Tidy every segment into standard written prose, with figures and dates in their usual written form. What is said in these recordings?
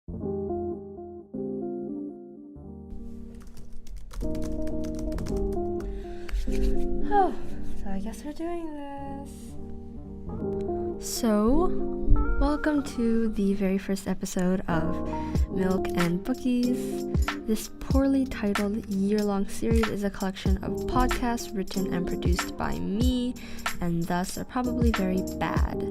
Oh, so I guess we're doing this. So, welcome to the very first episode of Milk and Bookies. This poorly titled year-long series is a collection of podcasts written and produced by me, and thus are probably very bad.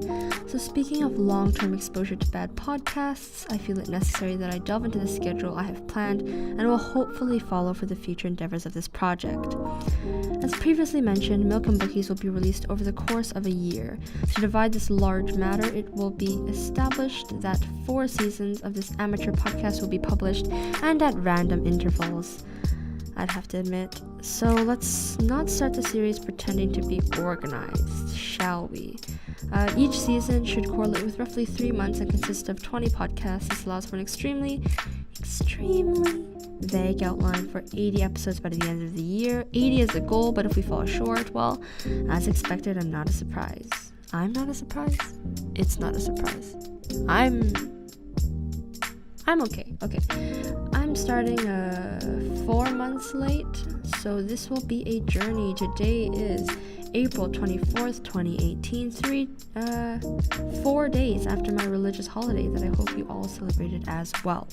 So speaking of long-term exposure to bad podcasts, I feel it necessary that I delve into the schedule I have planned and will hopefully follow for the future endeavors of this project. As previously mentioned, Milk and Bookies will be released over the course of a year. To divide this large matter, it will be established that 4 seasons of this amateur podcast will be published, and at random intervals, I'd have to admit. So let's not start the series pretending to be organized, shall we? Each season should correlate with roughly 3 months and consist of 20 podcasts. This allows for an extremely vague outline for 80 episodes by the end of the year. 80 is the goal, but if we fall short, well, as expected, I'm not a surprise. I'm not a surprise? It's not a surprise. I'm okay. I'm starting 4 months late, so this will be a journey. Today is April 24th, 2018, 4 days after my religious holiday that I hope you all celebrated as well.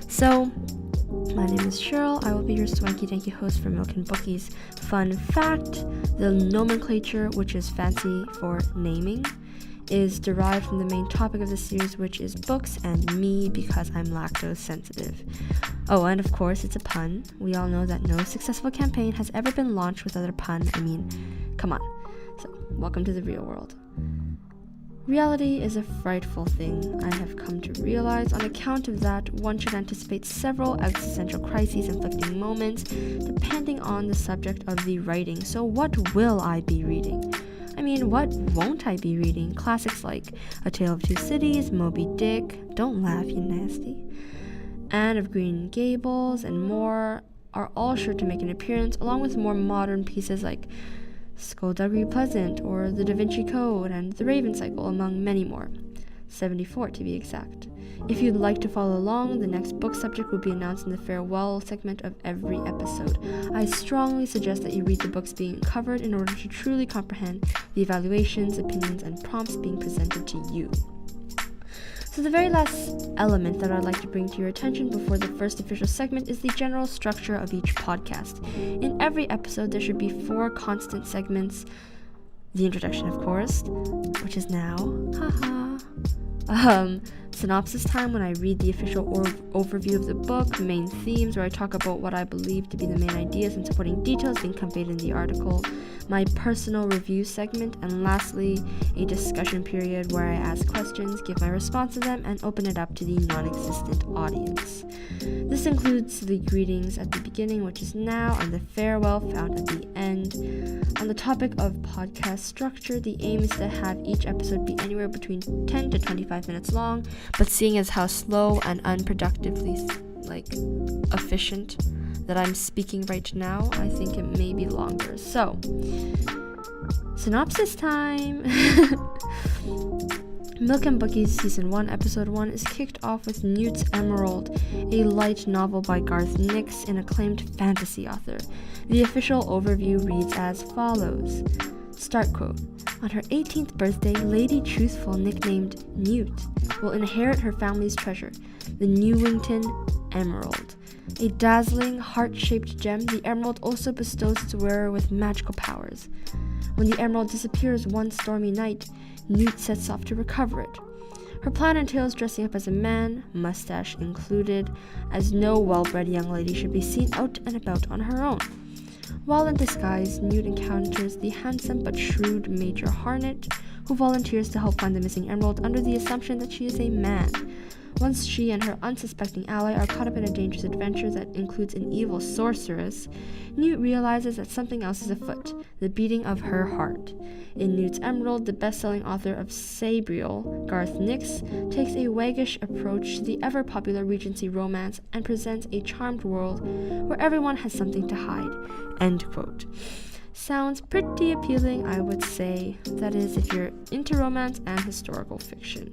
So, my name is Cheryl. I will be your swanky-danky host for Milk and Bookies. Fun fact, the nomenclature, which is fancy for naming, is derived from the main topic of the series, which is books, and me, because I'm lactose sensitive. Oh, and of course, it's a pun. We all know that no successful campaign has ever been launched without a pun. I mean, come on. So, welcome to the real world. Reality is a frightful thing, I have come to realize. On account of that, one should anticipate several existential crises inflicting moments, depending on the subject of the writing. So what will I be reading? I mean, what won't I be reading? Classics like A Tale of Two Cities, Moby Dick, don't laugh, you nasty, Anne of Green Gables, and more are all sure to make an appearance, along with more modern pieces like Skullduggery Pleasant, or The Da Vinci Code, and The Raven Cycle, among many more. 74 to be exact. If you'd like to follow along, the next book subject will be announced in the farewell segment of every episode. I strongly suggest that you read the books being covered in order to truly comprehend the evaluations, opinions, and prompts being presented to you. So the very last element that I'd like to bring to your attention before the first official segment is the general structure of each podcast. In every episode, there should be 4 constant segments. The introduction, of course, which is now. Synopsis time, when I read the official overview of the book, main themes, where I talk about what I believe to be the main ideas and supporting details being conveyed in the article, my personal review segment, and lastly, a discussion period where I ask questions, give my response to them, and open it up to the non-existent audience. This includes the greetings at the beginning, which is now, and the farewell found at the end. On the topic of podcast structure, the aim is to have each episode be anywhere between 10 to 25 minutes long, but seeing as how slow and unproductively, efficient that I'm speaking right now, I think it may be longer. So, synopsis time! Milk and Bookies Season 1, Episode 1 is kicked off with Newt's Emerald, a light novel by Garth Nix, an acclaimed fantasy author. The official overview reads as follows. Start quote. On her 18th birthday, Lady Truthful, nicknamed Newt, will inherit her family's treasure, the Newington Emerald. A dazzling, heart-shaped gem, the emerald also bestows its wearer with magical powers. When the emerald disappears one stormy night, Newt sets off to recover it. Her plan entails dressing up as a man, mustache included, as no well-bred young lady should be seen out and about on her own. While in disguise, Newt encounters the handsome but shrewd Major Harnett, who volunteers to help find the missing emerald under the assumption that she is a man. Once she and her unsuspecting ally are caught up in a dangerous adventure that includes an evil sorceress, Newt realizes that something else is afoot, the beating of her heart. In Newt's Emerald, the best-selling author of Sabriel, Garth Nix, takes a waggish approach to the ever-popular Regency romance and presents a charmed world where everyone has something to hide. End quote. Sounds pretty appealing, I would say. That is, if you're into romance and historical fiction.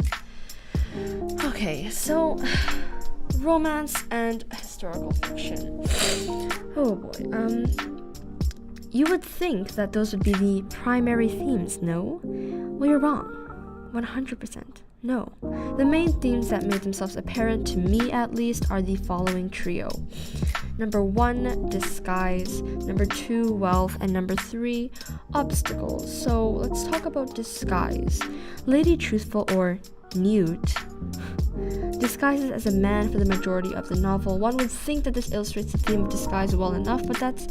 Okay, so romance and historical fiction. Oh boy. You would think that those would be the primary themes, no? Well, you're wrong. 100%. No. The main themes that made themselves apparent, to me at least, are the following trio. Number 1, disguise. Number 2, wealth. And number 3, obstacles. So let's talk about disguise. Lady Truthful, or Newt, disguises as a man for the majority of the novel. One would think that this illustrates the theme of disguise well enough, but that's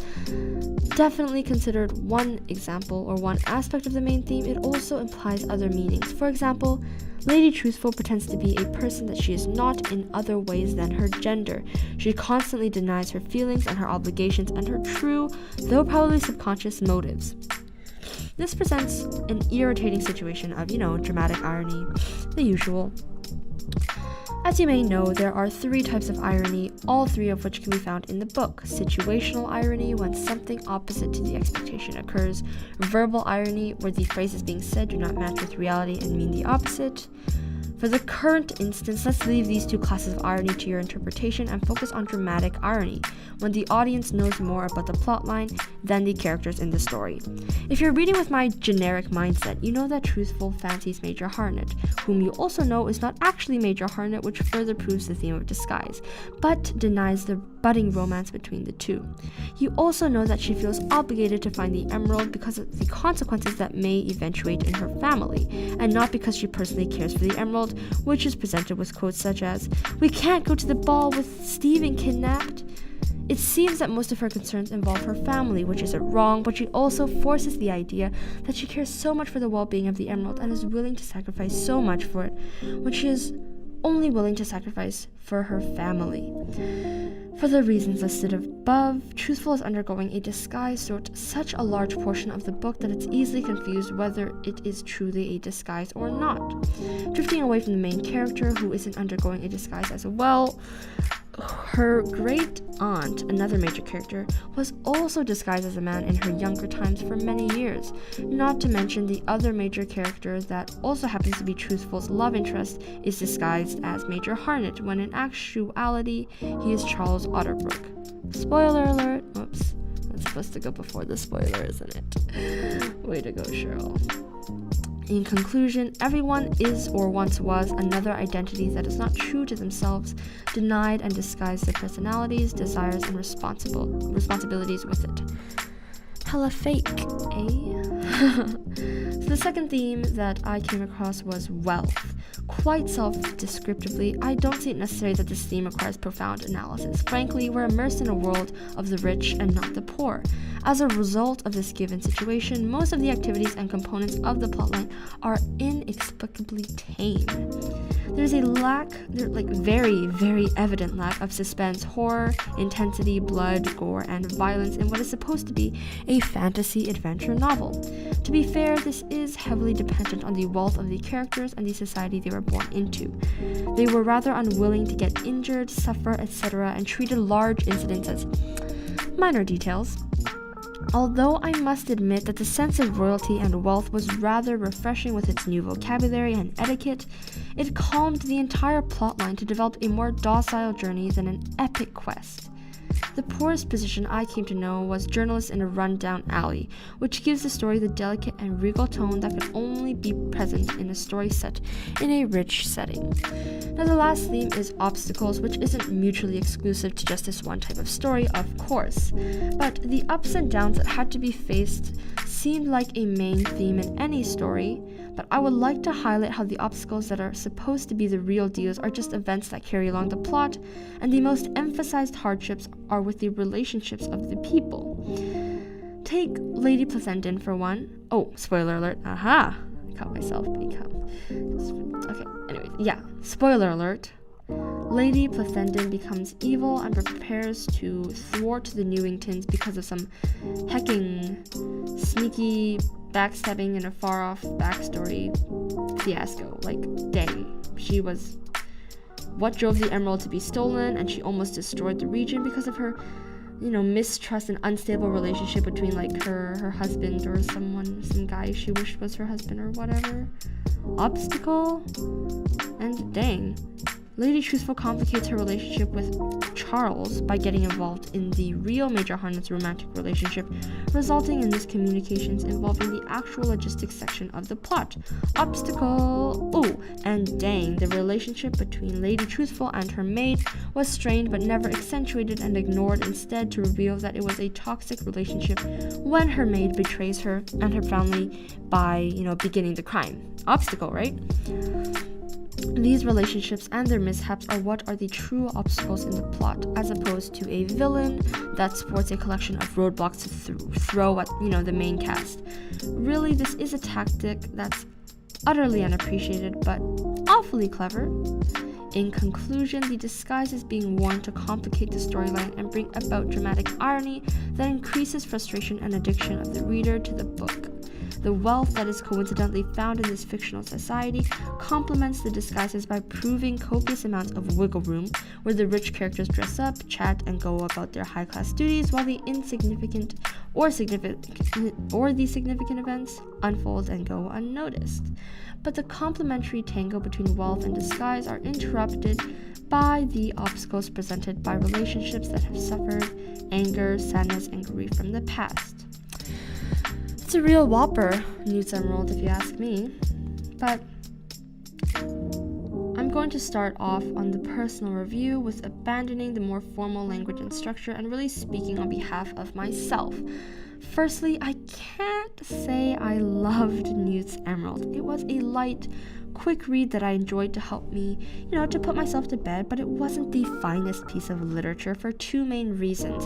definitely considered one example or one aspect of the main theme. It also implies other meanings. For example, Lady Truthful pretends to be a person that she is not in other ways than her gender. She constantly denies her feelings and her obligations and her true, though probably subconscious, motives. This presents an irritating situation of, dramatic irony, the usual. As you may know, there are 3 types of irony, all 3 of which can be found in the book. Situational irony, when something opposite to the expectation occurs. Verbal irony, where the phrases being said do not match with reality and mean the opposite. For the current instance, let's leave these 2 classes of irony to your interpretation and focus on dramatic irony, when the audience knows more about the plotline than the characters in the story. If you're reading with my generic mindset, you know that Truthful fancies Major Harnett, whom you also know is not actually Major Harnett, which further proves the theme of disguise, but denies the budding romance between the two. You also know that she feels obligated to find the emerald because of the consequences that may eventuate in her family, and not because she personally cares for the emerald, which is presented with quotes such as, "We can't go to the ball with Stephen kidnapped." It seems that most of her concerns involve her family, which isn't wrong, but she also forces the idea that she cares so much for the well-being of the emerald and is willing to sacrifice so much for it, when she is only willing to sacrifice for her family. For the reasons listed above, Truthful is undergoing a disguise throughout such a large portion of the book that it's easily confused whether it is truly a disguise or not. Drifting away from the main character, who isn't undergoing a disguise as well, her great aunt, another major character, was also disguised as a man in her younger times for many years. Not to mention the other major character that also happens to be Truthful's love interest is disguised as Major Harnett, when in actuality he is Charles Otterbrook. Spoiler alert! Oops, that's supposed to go before the spoiler, isn't it? Way to go, Cheryl. In conclusion, everyone is or once was another identity that is not true to themselves, denied and disguised their personalities, desires, and responsibilities with it. Hella fake, eh? So the second theme that I came across was wealth. Quite self-descriptively, I don't see it necessary that this theme requires profound analysis. Frankly, we're immersed in a world of the rich and not the poor. As a result of this given situation, most of the activities and components of the plotline are inexplicably tame. There's a very, very evident lack of suspense, horror, intensity, blood, gore, and violence in what is supposed to be a fantasy adventure novel. To be fair, this is heavily dependent on the wealth of the characters and the society they were born into. They were rather unwilling to get injured, suffer, etc., and treated large incidents as minor details. Although I must admit that the sense of royalty and wealth was rather refreshing with its new vocabulary and etiquette, it calmed the entire plotline to develop a more docile journey than an epic quest. The poorest position I came to know was journalist in a rundown alley, which gives the story the delicate and regal tone that could only be present in a story set in a rich setting. Now the last theme is obstacles, which isn't mutually exclusive to just this one type of story, of course, but the ups and downs that had to be faced seemed like a main theme in any story. But I would like to highlight how the obstacles that are supposed to be the real deals are just events that carry along the plot, and the most emphasized hardships are with the relationships of the people. Take Lady Plethendon for one. Oh, spoiler alert. Aha! I caught myself. Okay, anyways, yeah. Spoiler alert. Lady Plethendon becomes evil and prepares to thwart the Newingtons because of some hecking, sneaky backstabbing in a far-off backstory fiasco. Dang. She was what drove the emerald to be stolen, and she almost destroyed the region because of her, mistrust and unstable relationship between, her husband or some guy she wished was her husband or whatever. Obstacle? And dang. Lady Truthful complicates her relationship with Charles by getting involved in the real Major Harnet's romantic relationship, resulting in miscommunications involving the actual logistics section of the plot. Obstacle! Oh, and dang, the relationship between Lady Truthful and her maid was strained but never accentuated and ignored, instead to reveal that it was a toxic relationship when her maid betrays her and her family by, beginning the crime. Obstacle, right? These relationships and their mishaps are what are the true obstacles in the plot, as opposed to a villain that sports a collection of roadblocks to throw at, the main cast. Really, this is a tactic that's utterly unappreciated, but awfully clever. In conclusion, the disguise is being worn to complicate the storyline and bring about dramatic irony that increases frustration and addiction of the reader to the book. The wealth that is coincidentally found in this fictional society complements the disguises by proving copious amounts of wiggle room, where the rich characters dress up, chat, and go about their high-class duties, while the insignificant or the significant events unfold and go unnoticed. But the complementary tango between wealth and disguise are interrupted by the obstacles presented by relationships that have suffered anger, sadness, and grief from the past. It's a real whopper, Newt's Emerald, if you ask me. But I'm going to start off on the personal review with abandoning the more formal language and structure and really speaking on behalf of myself. Firstly, I can't say I loved Newt's Emerald. It was a light, quick read that I enjoyed to help me, to put myself to bed, but it wasn't the finest piece of literature for two main reasons.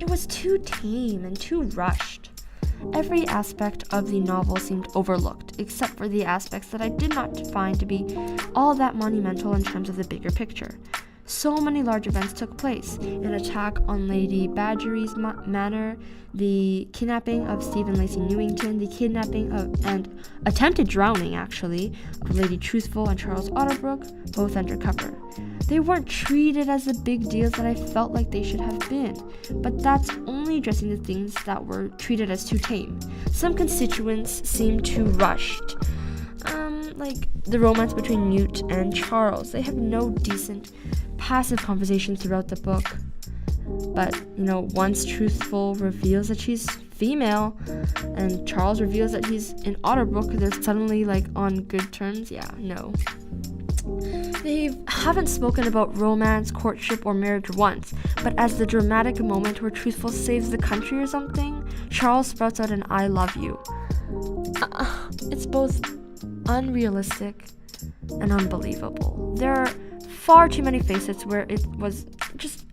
It was too tame and too rushed. Every aspect of the novel seemed overlooked, except for the aspects that I did not find to be all that monumental in terms of the bigger picture. So many large events took place: an attack on Lady Badger's manor, the kidnapping of Stephen Lacey Newington, the kidnapping of and attempted drowning, actually, of Lady Truthful and Charles Otterbrook, both undercover. They weren't treated as the big deals that I felt like they should have been, but that's only addressing the things that were treated as too tame. Some constituents seemed too rushed. Like the romance between Newt and Charles. They have no decent, passive conversation throughout the book. But, once Truthful reveals that she's female and Charles reveals that he's in Otterbrook, they're suddenly, on good terms. Yeah, no. They haven't spoken about romance, courtship, or marriage once, but as the dramatic moment where Truthful saves the country or something, Charles sprouts out an "I love you." It's both unrealistic and unbelievable. There are far too many facets where it was just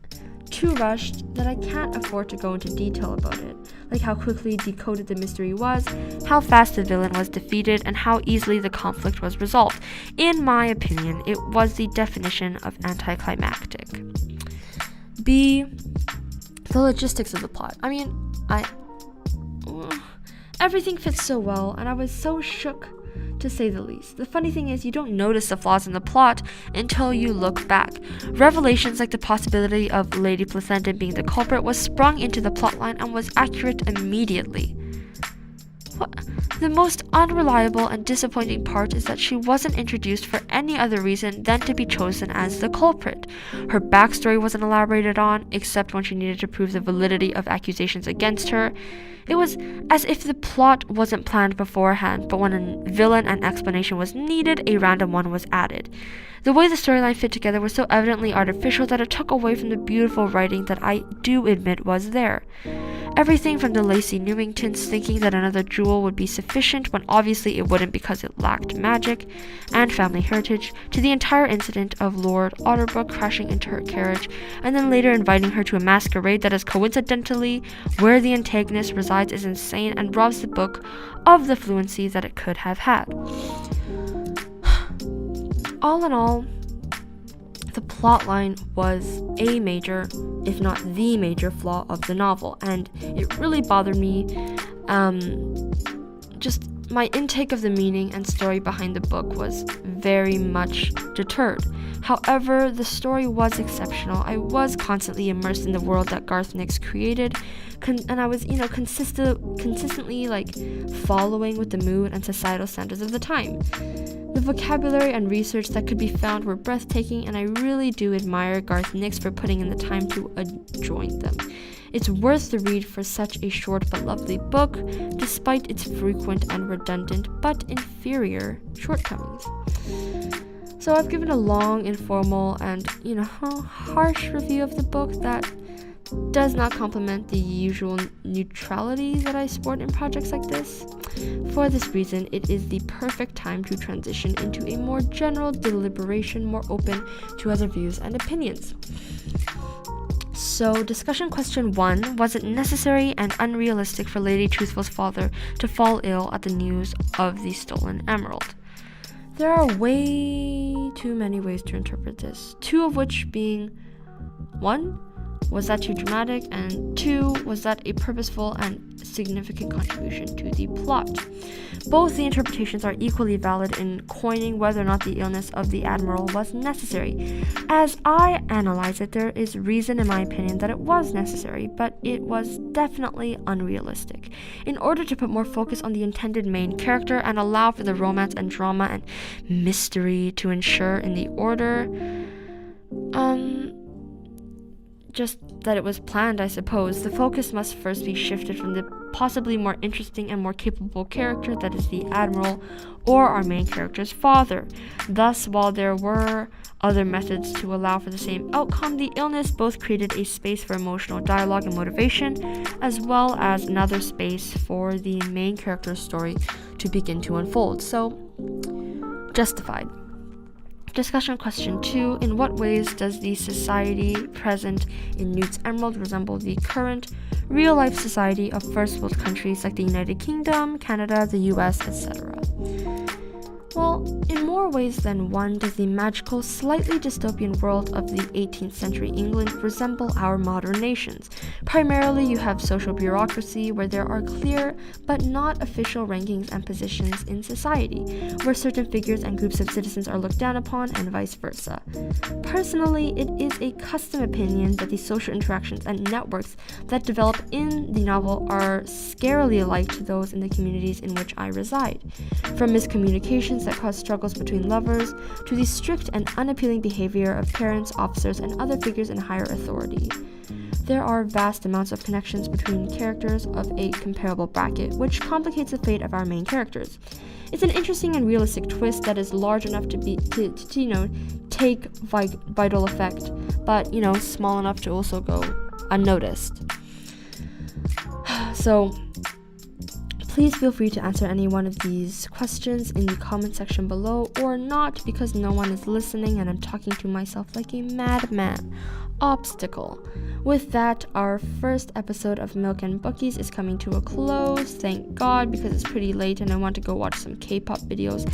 too rushed that I can't afford to go into detail about it, like how quickly decoded the mystery was, how fast the villain was defeated, and how easily the conflict was resolved. In my opinion, it was the definition of anticlimactic. B, the logistics of the plot. Everything fits so well, and I was so shook, to say the least. The funny thing is, you don't notice the flaws in the plot until you look back. Revelations like the possibility of Lady Placenta being the culprit was sprung into the plotline and was accurate immediately. The most unreliable and disappointing part is that she wasn't introduced for any other reason than to be chosen as the culprit. Her backstory wasn't elaborated on, except when she needed to prove the validity of accusations against her. It was as if the plot wasn't planned beforehand, but when a villain and explanation was needed, a random one was added. The way the storyline fit together was so evidently artificial that it took away from the beautiful writing that I do admit was there. Everything from the Lacey Newingtons thinking that another jewel would be sufficient when obviously it wouldn't because it lacked magic and family heritage, to the entire incident of Lord Otterbrook crashing into her carriage and then later inviting her to a masquerade that is coincidentally where the antagonist resides is insane and robs the book of the fluency that it could have had. All in all, the plotline was a major, if not the major flaw of the novel, and it really bothered me. Just my intake of the meaning and story behind the book was very much deterred. However, the story was exceptional. I was constantly immersed in the world that Garth Nix created, and I was, consistently following with the mood and societal standards of the time. The vocabulary and research that could be found were breathtaking, and I really do admire Garth Nix for putting in the time to adjoin them. It's worth the read for such a short but lovely book, despite its frequent and redundant but inferior shortcomings. So I've given a long, informal, and, harsh review of the book that does not complement the usual neutrality that I sport in projects like this. For this reason, it is the perfect time to transition into a more general deliberation, more open to other views and opinions. So, discussion question 1, was it necessary and unrealistic for Lady Truthful's father to fall ill at the news of the stolen emerald? There are way too many ways to interpret this, 2 of which being 1, was that too dramatic, and 2, was that a purposeful and significant contribution to the plot? Both the interpretations are equally valid in coining whether or not the illness of the Admiral was necessary. As I analyze it, there is reason in my opinion that it was necessary, but it was definitely unrealistic. In order to put more focus on the intended main character and allow for the romance and drama and mystery to ensure in the order, just that it was planned, I suppose, the focus must first be shifted from the possibly more interesting and more capable character that is the Admiral or our main character's father. Thus, while there were other methods to allow for the same outcome, the illness both created a space for emotional dialogue and motivation, as well as another space for the main character's story to begin to unfold. So, justified. Discussion question 2, in what ways does the society present in Newt's Emerald resemble the current real-life society of first world countries like the United Kingdom, Canada, the US, etc.? Well, in more ways than one does the magical, slightly dystopian world of the 18th century England resemble our modern nations. Primarily, you have social bureaucracy where there are clear but not official rankings and positions in society, where certain figures and groups of citizens are looked down upon and vice versa. Personally, it is a custom opinion that the social interactions and networks that develop in the novel are scarily alike to those in the communities in which I reside. From miscommunications that cause struggles between lovers, to the strict and unappealing behavior of parents, officers, and other figures in higher authority. There are vast amounts of connections between characters of a comparable bracket, which complicates the fate of our main characters. It's an interesting and realistic twist that is large enough to take vital effect, but, small enough to also go unnoticed. So, please feel free to answer any one of these questions in the comment section below, or not, because no one is listening and I'm talking to myself like a madman. Obstacle. With that, our first episode of Milk and Bookies is coming to a close, thank God, because it's pretty late and I want to go watch some K-pop videos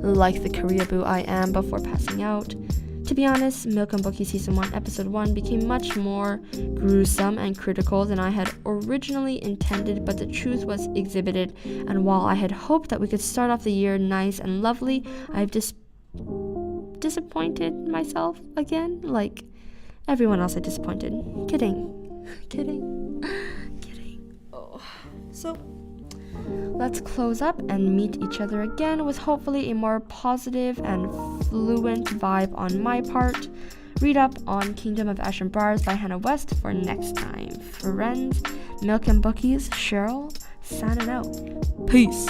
like the Korea boo I am before passing out. To be honest, Milk and Bookies Season 1 Episode 1 became much more gruesome and critical than I had originally intended, but the truth was exhibited, and while I had hoped that we could start off the year nice and lovely, I've disappointed myself again, like everyone else I disappointed. Kidding. Oh. So, let's close up and meet each other again with hopefully a more positive and fluent vibe on my part. Read up on Kingdom of Ash and Briars by Hannah West for next time. Friends, Milk and Bookies, Cheryl, signing out. Peace.